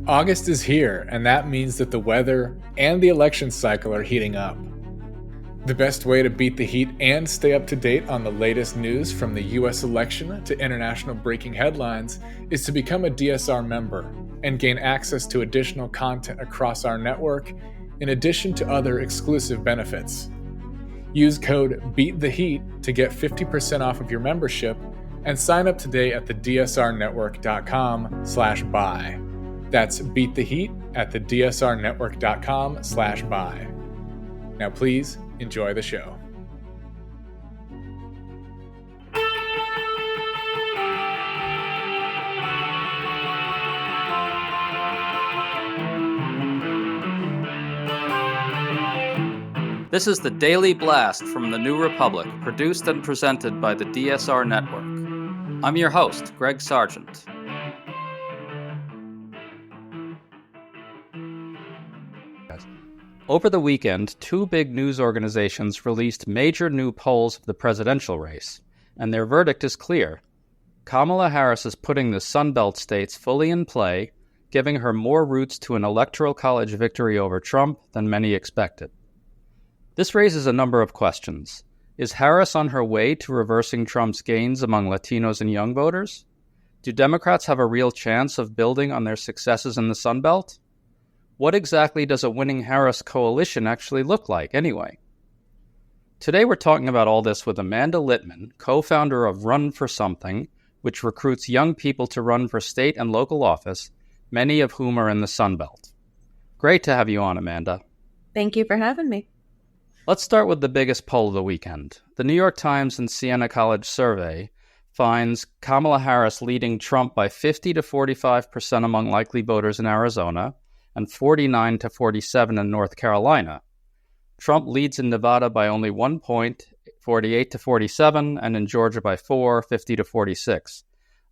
August is here, and that means that the weather and the election cycle are heating up. The best way to beat the heat and stay up to date on the latest news from the US election to international breaking headlines is to become a DSR member and gain access to additional content across our network, in addition to other exclusive benefits. Use code BEATTHEHEAT to get 50% off of your membership and sign up today at thedsrnetwork.com/buy. That's Beat the Heat at thedsrnetwork.com/buy. Now please enjoy the show. This is the Daily Blast from the New Republic, produced and presented by the DSR Network. I'm your host, Greg Sargent. Over the weekend, two big news organizations released major new polls of the presidential race, and their verdict is clear. Kamala Harris is putting the Sunbelt states fully in play, giving her more routes to an electoral college victory over Trump than many expected. This raises a number of questions. Is Harris on her way to reversing Trump's gains among Latinos and young voters? Do Democrats have a real chance of building on their successes in the Sunbelt? What exactly does a winning Harris coalition actually look like, anyway? Today we're talking about all this with Amanda Littman, co-founder of Run for Something, which recruits young people to run for state and local office, many of whom are in the Sunbelt. Great to have you on, Amanda. Thank you for having me. Let's start with the biggest poll of the weekend. The New York Times and Siena College survey finds Kamala Harris leading Trump by 50 to 45% among likely voters in Arizona and 49 to 47 in North Carolina. Trump leads in Nevada by only 1 point, 48 to 47, and in Georgia by 4, 50 to 46.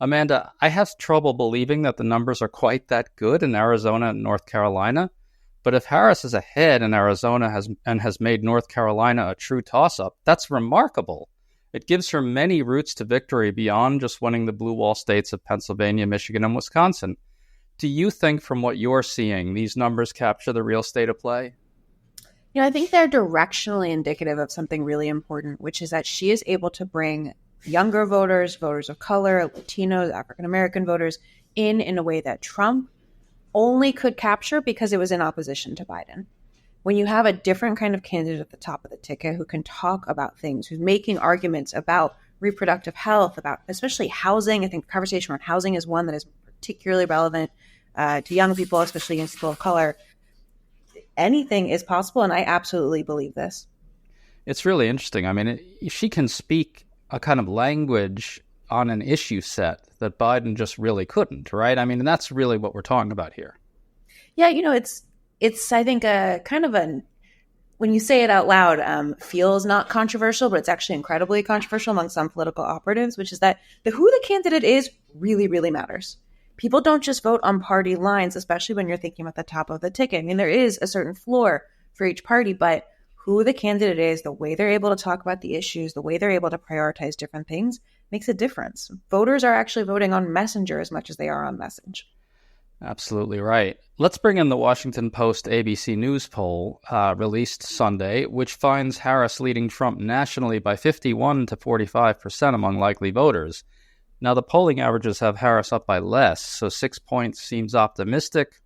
Amanda, I have trouble believing that the numbers are quite that good in Arizona and North Carolina. But if Harris is ahead in Arizona has made North Carolina a true toss-up, that's remarkable. It gives her many routes to victory beyond just winning the blue wall states of Pennsylvania, Michigan, and Wisconsin. Do you think from what you're seeing, these numbers capture the real state of play? I think they're directionally indicative of something really important, which is that she is able to bring younger voters, voters of color, Latinos, African-American voters in a way that Trump only could capture because it was in opposition to Biden. When you have a different kind of candidate at the top of the ticket who can talk about things, who's making arguments about reproductive health, about especially housing, I think the conversation around housing is one that is particularly relevant to young people, especially young people of color. Anything is possible, and I absolutely believe this. It's really interesting. I mean, she can speak a kind of language on an issue set that Biden just really couldn't, right? I mean, and that's really what we're talking about here. Yeah, it's I think when you say it out loud, feels not controversial, but it's actually incredibly controversial among some political operatives, which is that who the candidate is really, really matters. People don't just vote on party lines, especially when you're thinking about the top of the ticket. I mean, there is a certain floor for each party, but who the candidate is, the way they're able to talk about the issues, the way they're able to prioritize different things makes a difference. Voters are actually voting on Messenger as much as they are on Message. Absolutely right. Let's bring in the Washington Post ABC News poll released Sunday, which finds Harris leading Trump nationally by 51 to 45% among likely voters. Now, the polling averages have Harris up by less, so 6 points seems optimistic.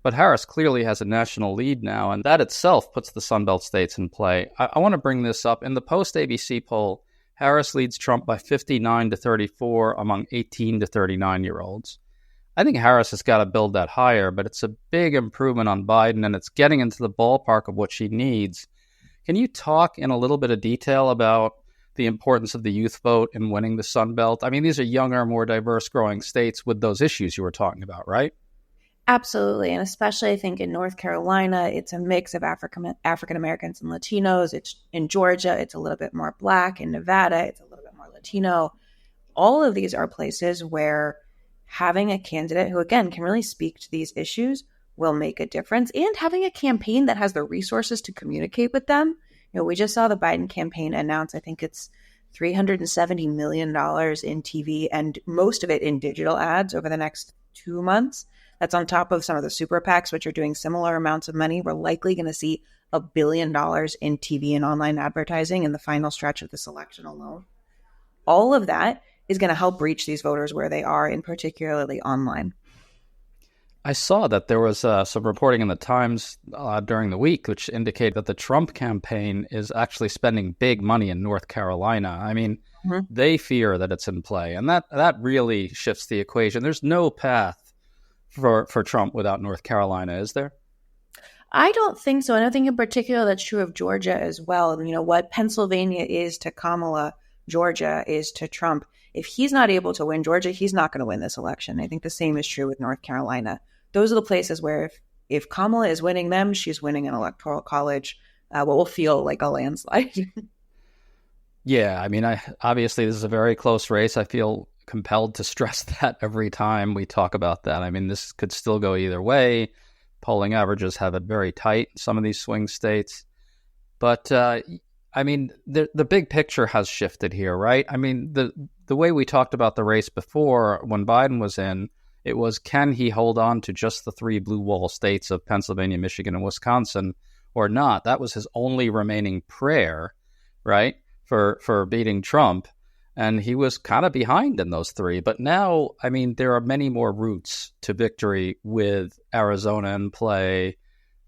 But Harris clearly has a national lead now, and that itself puts the Sunbelt states in play. I want to bring this up. In the post-ABC poll, Harris leads Trump by 59 to 34 among 18 to 39-year-olds. I think Harris has got to build that higher, but it's a big improvement on Biden, and it's getting into the ballpark of what she needs. Can you talk in a little bit of detail about the importance of the youth vote in winning the Sunbelt? I mean, these are younger, more diverse growing states with those issues you were talking about, right? Absolutely. And especially, I think, in North Carolina, it's a mix of African Americans and Latinos. It's in Georgia, it's a little bit more Black. In Nevada, it's a little bit more Latino. All of these are places where having a candidate who, again, can really speak to these issues will make a difference. And having a campaign that has the resources to communicate with them. We just saw the Biden campaign announce, I think it's $370 million in TV and most of it in digital ads over the next 2 months. That's on top of some of the super PACs, which are doing similar amounts of money. We're likely going to see $1 billion in TV and online advertising in the final stretch of this election alone. All of that is going to help reach these voters where they are, and particularly online. I saw that there was some reporting in the Times during the week which indicated that the Trump campaign is actually spending big money in North Carolina. I mean, they fear that it's in play, and that really shifts the equation. There's no path for Trump without North Carolina, is there? I don't think so. And I think in particular that's true of Georgia as well. You know, what Pennsylvania is to Kamala, Georgia is to Trump. If he's not able to win Georgia, he's not going to win this election. I think the same is true with North Carolina. Those are the places where if Kamala is winning them, she's winning an electoral college, what will feel like a landslide. Yeah, I mean, obviously this is a very close race. I feel compelled to stress that every time we talk about that. I mean, this could still go either way. Polling averages have it very tight in some of these swing states. But, I mean, the big picture has shifted here, right? I mean, the way we talked about the race before when Biden was in, it was, can he hold on to just the 3 blue wall states of Pennsylvania, Michigan, and Wisconsin or not? That was his only remaining prayer, right, for beating Trump. And he was kind of behind in those 3. But now, I mean, there are many more routes to victory with Arizona in play,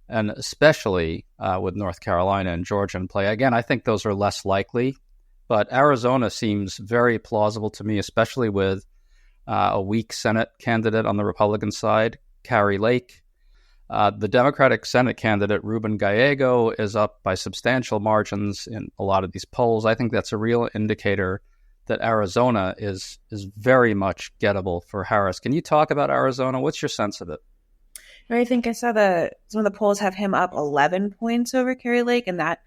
and especially with North Carolina and Georgia in play. Again, I think those are less likely, but Arizona seems very plausible to me, especially with a weak Senate candidate on the Republican side, Kari Lake. The Democratic Senate candidate, Ruben Gallego, is up by substantial margins in a lot of these polls. I think that's a real indicator that Arizona is very much gettable for Harris. Can you talk about Arizona? What's your sense of it? I think I saw some of the polls have him up 11 points over Kari Lake, and that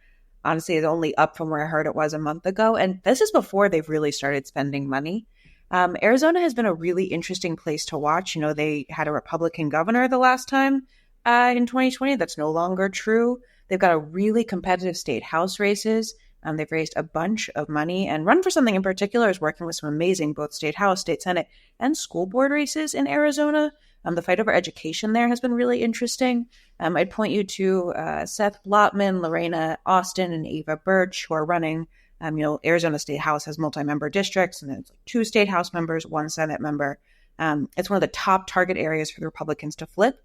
honestly is only up from where I heard it was a month ago. And this is before they've really started spending money. Arizona has been a really interesting place to watch. You know, they had a Republican governor the last time in 2020. That's no longer true. They've got a really competitive state house races. They've raised a bunch of money, and Run for Something in particular is working with some amazing both state house, state senate, and school board races in Arizona. The fight over education there has been really interesting. I'd point you to Seth Blotman, Lorena Austin, and Ava Birch, who are running. You know, Arizona State House has multi-member districts, and it's 2 state house members, 1 Senate member. It's one of the top target areas for the Republicans to flip.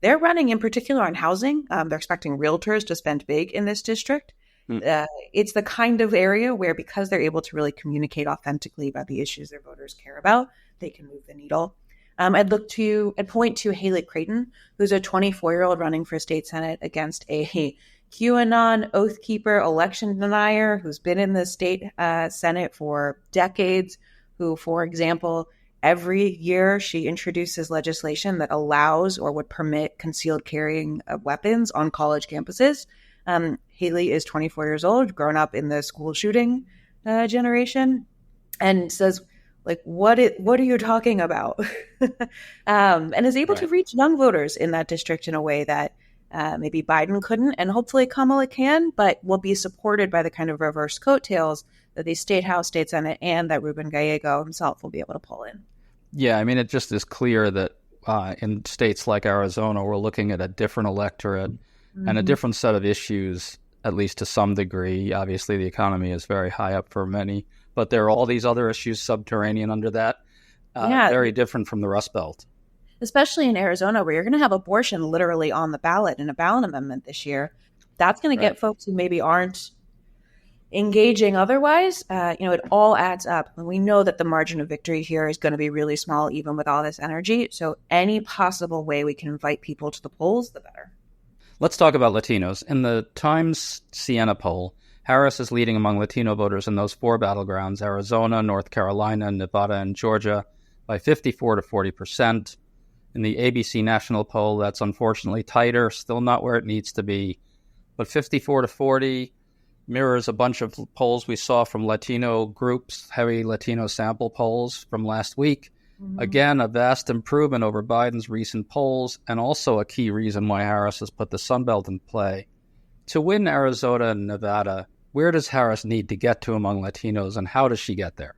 They're running in particular on housing. They're expecting realtors to spend big in this district. It's the kind of area where, because they're able to really communicate authentically about the issues their voters care about, they can move the needle. I'd point to Haley Creighton, who's a 24-year-old running for state senate against a QAnon oath keeper, election denier, who's been in the state senate for decades, who, for example, every year she introduces legislation that allows or would permit concealed carrying of weapons on college campuses. Haley is 24 years old, grown up in the school shooting generation, and says, like, what are you talking about? And is able to reach young voters in that district in a way that maybe Biden couldn't, and hopefully Kamala can, but will be supported by the kind of reverse coattails that the state house, state senate, and that Ruben Gallego himself will be able to pull in. Yeah, I mean, it just is clear that in states like Arizona, we're looking at a different electorate and a different set of issues, at least to some degree. Obviously, the economy is very high up for many, but there are all these other issues subterranean under that, very different from the Rust Belt. Especially in Arizona, where you're going to have abortion literally on the ballot in a ballot amendment this year. That's going to get folks who maybe aren't engaging otherwise. It all adds up. And we know that the margin of victory here is going to be really small, even with all this energy. So any possible way we can invite people to the polls, the better. Let's talk about Latinos. In the Times Siena poll, Harris is leading among Latino voters in those 4 battlegrounds, Arizona, North Carolina, Nevada, and Georgia, by 54 to 40%. In the ABC national poll, that's unfortunately tighter, still not where it needs to be. But 54 to 40 mirrors a bunch of polls we saw from Latino groups, heavy Latino sample polls from last week. Again, a vast improvement over Biden's recent polls, and also a key reason why Harris has put the Sun Belt in play. To win Arizona and Nevada, where does Harris need to get to among Latinos, and how does she get there?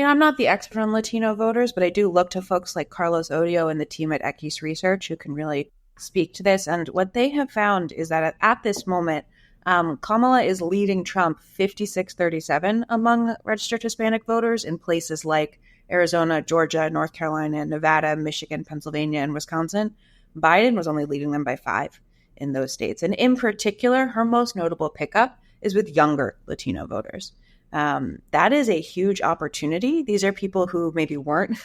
I'm not the expert on Latino voters, but I do look to folks like Carlos Odio and the team at Equis Research who can really speak to this. And what they have found is that at this moment, Kamala is leading Trump 56-37 among registered Hispanic voters in places like Arizona, Georgia, North Carolina, Nevada, Michigan, Pennsylvania, and Wisconsin. Biden was only leading them by 5 in those states. And in particular, her most notable pickup is with younger Latino voters. That is a huge opportunity. These are people who maybe weren't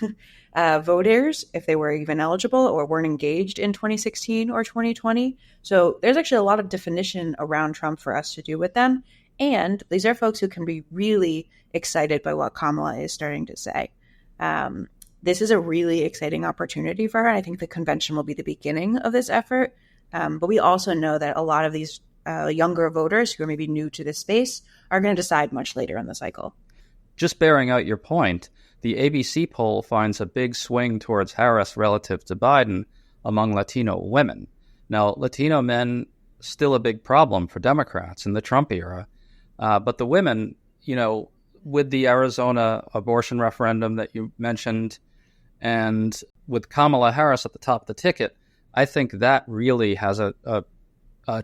voters, if they were even eligible, or weren't engaged in 2016 or 2020. So there's actually a lot of definition around Trump for us to do with them. And these are folks who can be really excited by what Kamala is starting to say. This is a really exciting opportunity for her. And I think the convention will be the beginning of this effort. But we also know that a lot of these younger voters who are maybe new to this space are going to decide much later in the cycle. Just bearing out your point, the ABC poll finds a big swing towards Harris relative to Biden among Latino women. Now, Latino men, still a big problem for Democrats in the Trump era. But the women, with the Arizona abortion referendum that you mentioned, and with Kamala Harris at the top of the ticket, I think that really has a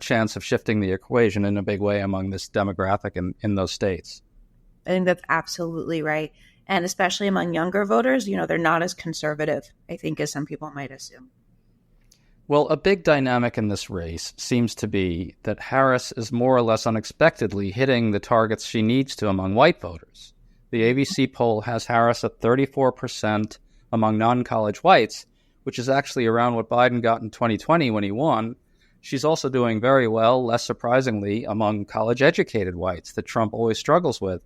chance of shifting the equation in a big way among this demographic in those states. I think that's absolutely right. And especially among younger voters, they're not as conservative, I think, as some people might assume. Well, a big dynamic in this race seems to be that Harris is more or less unexpectedly hitting the targets she needs to among white voters. The ABC poll has Harris at 34% among non-college whites, which is actually around what Biden got in 2020 when he won. She's also doing very well, less surprisingly, among college-educated whites that Trump always struggles with.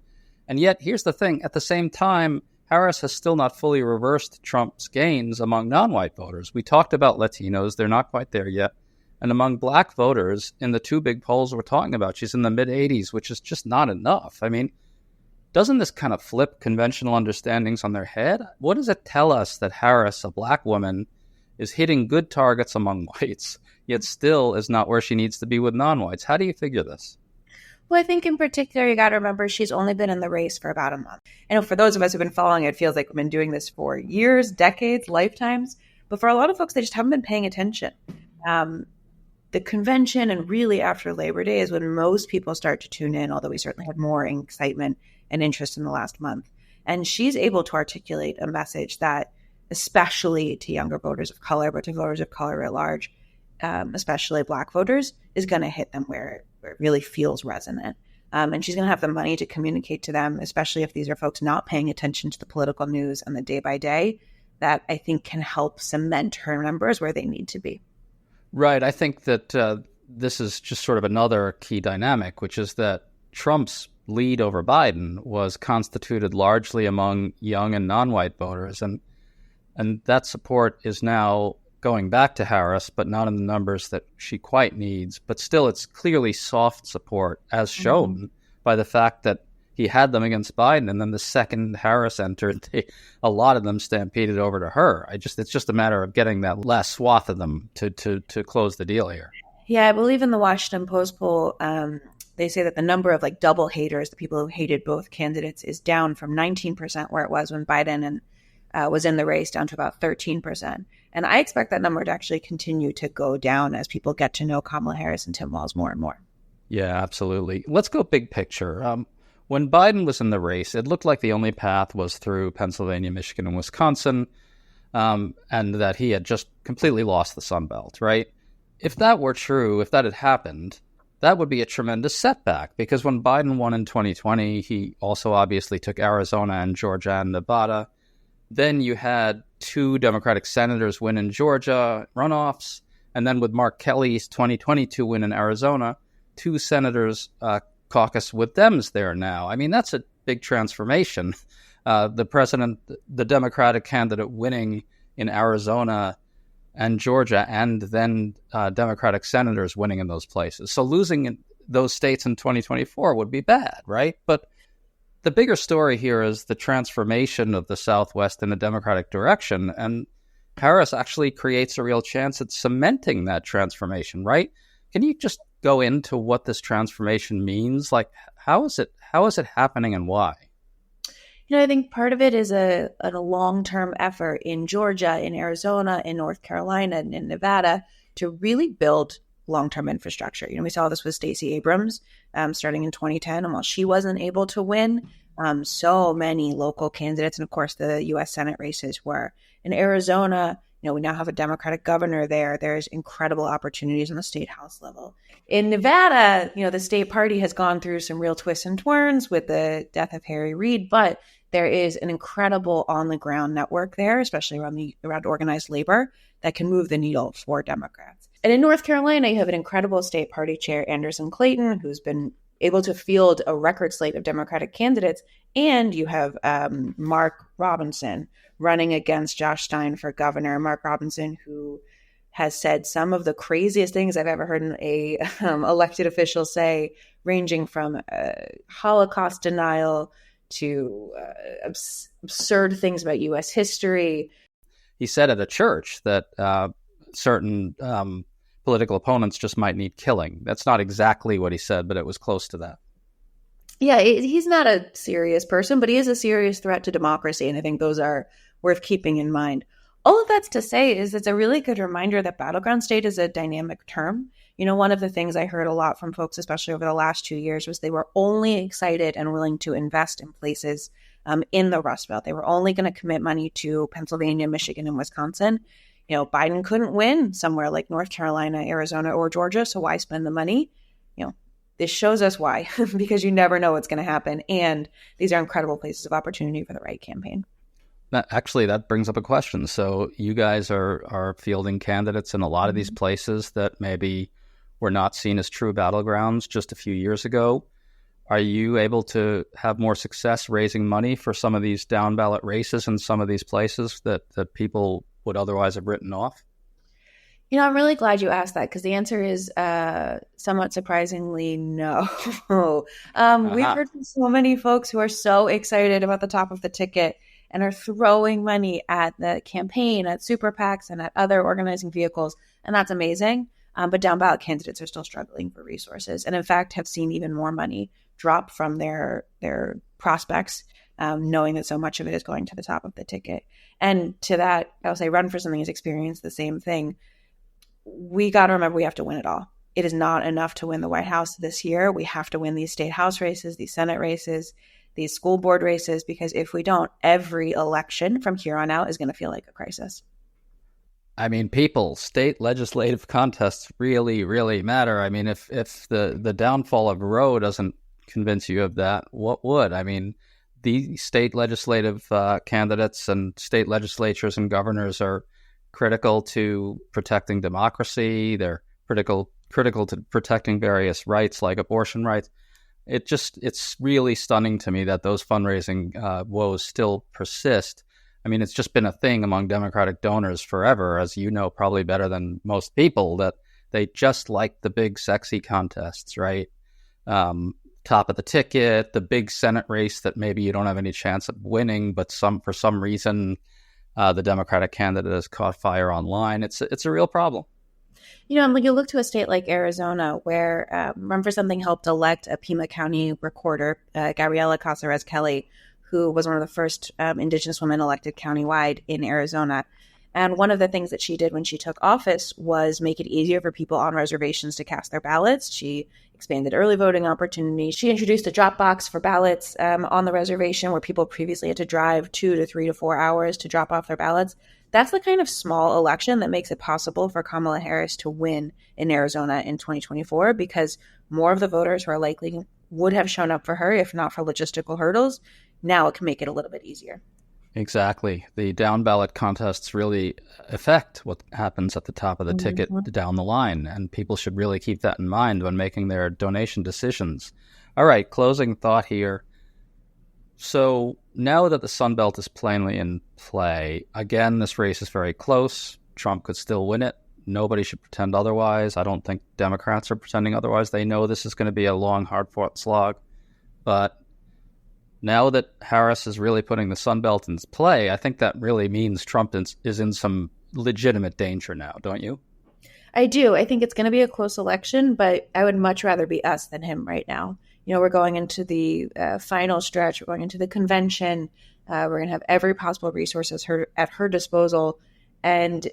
And yet, here's the thing. At the same time, Harris has still not fully reversed Trump's gains among non-white voters. We talked about Latinos. They're not quite there yet. And among black voters, in the 2 big polls we're talking about, she's in the mid-80s, which is just not enough. I mean, doesn't this kind of flip conventional understandings on their head? What does it tell us that Harris, a black woman, is hitting good targets among whites, yet still is not where she needs to be with non-whites? How do you figure this? Well, I think in particular, you got to remember she's only been in the race for about a month. I know for those of us who've been following it feels like we've been doing this for years, decades, lifetimes. But for a lot of folks, they just haven't been paying attention. The convention and really after Labor Day is when most people start to tune in, although we certainly had more excitement and interest in the last month. And she's able to articulate a message that, especially to younger voters of color, but to voters of color at large, especially black voters, is going to hit them where it really feels resonant. And she's going to have the money to communicate to them, especially if these are folks not paying attention to the political news and the day by day, that I think can help cement her numbers where they need to be. Right. I think that this is just sort of another key dynamic, which is that Trump's lead over Biden was constituted largely among young and non-white voters. And that support is now going back to Harris, but not in the numbers that she quite needs. But still, it's clearly soft support, as shown by the fact that he had them against Biden, and then the second Harris entered, a lot of them stampeded over to her. It's just a matter of getting that last swath of them to close the deal here. Yeah, I believe in the Washington Post poll, they say that the number of double haters, the people who hated both candidates, is down from 19% where it was when Biden was in the race, down to about 13%. And I expect that number to actually continue to go down as people get to know Kamala Harris and Tim Walz more and more. Yeah, absolutely. Let's go big picture. When Biden was in the race, it looked like the only path was through Pennsylvania, Michigan, and Wisconsin, and that he had just completely lost the Sun Belt, right? If that were true, if that had happened, that would be a tremendous setback, because when Biden won in 2020, he also obviously took Arizona and Georgia and Nevada. Then you had 2 Democratic senators win in Georgia runoffs, and then with Mark Kelly's 2022 win in Arizona, 2 senators caucus with Dems there now. I mean, that's a big transformation. The Democratic candidate winning in Arizona and Georgia, and then Democratic senators winning in those places. So losing in those states in 2024 would be bad, right? But the bigger story here is the transformation of the Southwest in a Democratic direction, and Harris actually creates a real chance at cementing that transformation, right? Can you just go into what this transformation means? Like, how is it happening and why? I think part of it is a long-term effort in Georgia, in Arizona, in North Carolina, and in Nevada to really build long-term infrastructure. We saw this with Stacey Abrams starting in 2010, and while she wasn't able to win, so many local candidates, and of course the U.S. Senate races were. In Arizona, we now have a Democratic governor there. There's incredible opportunities on the state house level. In Nevada, the state party has gone through some real twists and turns with the death of Harry Reid, but there is an incredible on-the-ground network there, especially around organized labor, that can move the needle for Democrats. And in North Carolina, you have an incredible state party chair, Anderson Clayton, who's been able to field a record slate of Democratic candidates. And you have Mark Robinson running against Josh Stein for governor. Mark Robinson, who has said some of the craziest things I've ever heard a elected official say, ranging from Holocaust denial to absurd things about U.S. history. He said at a church that certain political opponents just might need killing. That's not exactly what he said, but it was close to that. Yeah, he's not a serious person, but he is a serious threat to democracy, and I think those are worth keeping in mind. All of that's to say is it's a really good reminder that battleground state is a dynamic term. One of the things I heard a lot from folks, especially over the last 2 years, was they were only excited and willing to invest in places in the Rust Belt. They were only going to commit money to Pennsylvania, Michigan, and Wisconsin. Biden couldn't win somewhere like North Carolina, Arizona, or Georgia, so why spend the money? This shows us why, because you never know what's going to happen. And these are incredible places of opportunity for the right campaign. Actually, that brings up a question. So you guys are fielding candidates in a lot of these places that maybe were not seen as true battlegrounds just a few years ago. Are you able to have more success raising money for some of these down ballot races in some of these places that people would otherwise have written off? I'm really glad you asked that, because the answer is somewhat surprisingly no. We've heard from so many folks who are so excited about the top of the ticket and are throwing money at the campaign, at super PACs, and at other organizing vehicles, and that's amazing. But down ballot candidates are still struggling for resources, and in fact have seen even more money drop from their prospects, knowing that so much of it is going to the top of the ticket. And to that, I'll say Run for Something has experienced the same thing. We got to remember we have to win it all. It is not enough to win the White House this year. We have to win these state house races, these Senate races, these school board races, because if we don't, every election from here on out is going to feel like a crisis. I mean, state legislative contests really, really matter. I mean, if the downfall of Roe doesn't convince you of that, what would? I mean, the state legislative candidates and state legislatures and governors are critical to protecting democracy. They're critical to protecting various rights like abortion rights. It's really stunning to me that those fundraising woes still persist. I mean, it's just been a thing among Democratic donors forever, as you know probably better than most people, that they just like the big sexy contests, right? Top of the ticket, the big Senate race that maybe you don't have any chance of winning, but for some reason the Democratic candidate has caught fire online. It's a real problem. You look to a state like Arizona, where Run for Something helped elect a Pima County recorder, Gabriela Caceres Kelly, who was one of the first Indigenous women elected countywide in Arizona. And one of the things that she did when she took office was make it easier for people on reservations to cast their ballots. She expanded early voting opportunities. She introduced a drop box for ballots on the reservation, where people previously had to drive 2 to 3 to 4 hours to drop off their ballots. That's the kind of small election that makes it possible for Kamala Harris to win in Arizona in 2024, because more of the voters who are likely would have shown up for her if not for logistical hurdles. Now it can make it a little bit easier. Exactly. The down ballot contests really affect what happens at the top of the ticket down the line, and people should really keep that in mind when making their donation decisions. All right, closing thought here. So now that the Sun Belt is plainly in play, again, this race is very close. Trump could still win it. Nobody should pretend otherwise. I don't think Democrats are pretending otherwise. They know this is going to be a long, hard-fought slog. But now that Harris is really putting the Sun Belt into play, I think that really means Trump is in some legitimate danger now, don't you? I do. I think it's going to be a close election, but I would much rather be us than him right now. we're going into the final stretch. We're going into the convention. We're going to have every possible resource at her disposal. And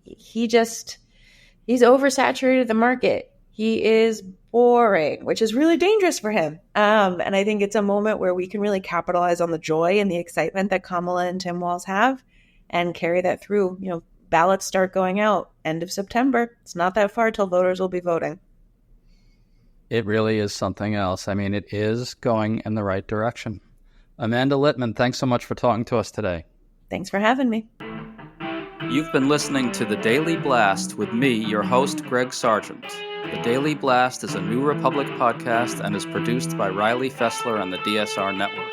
he's oversaturated the market. He is boring, which is really dangerous for him. And I think it's a moment where we can really capitalize on the joy and the excitement that Kamala and Tim Walz have and carry that through. Ballots start going out end of September. It's not that far till voters will be voting. It really is something else. I mean, it is going in the right direction. Amanda Littman, thanks so much for talking to us today. Thanks for having me. You've been listening to The Daily Blast with me, your host, Greg Sargent. The Daily Blast is a New Republic podcast and is produced by Riley Fessler and the DSR Network.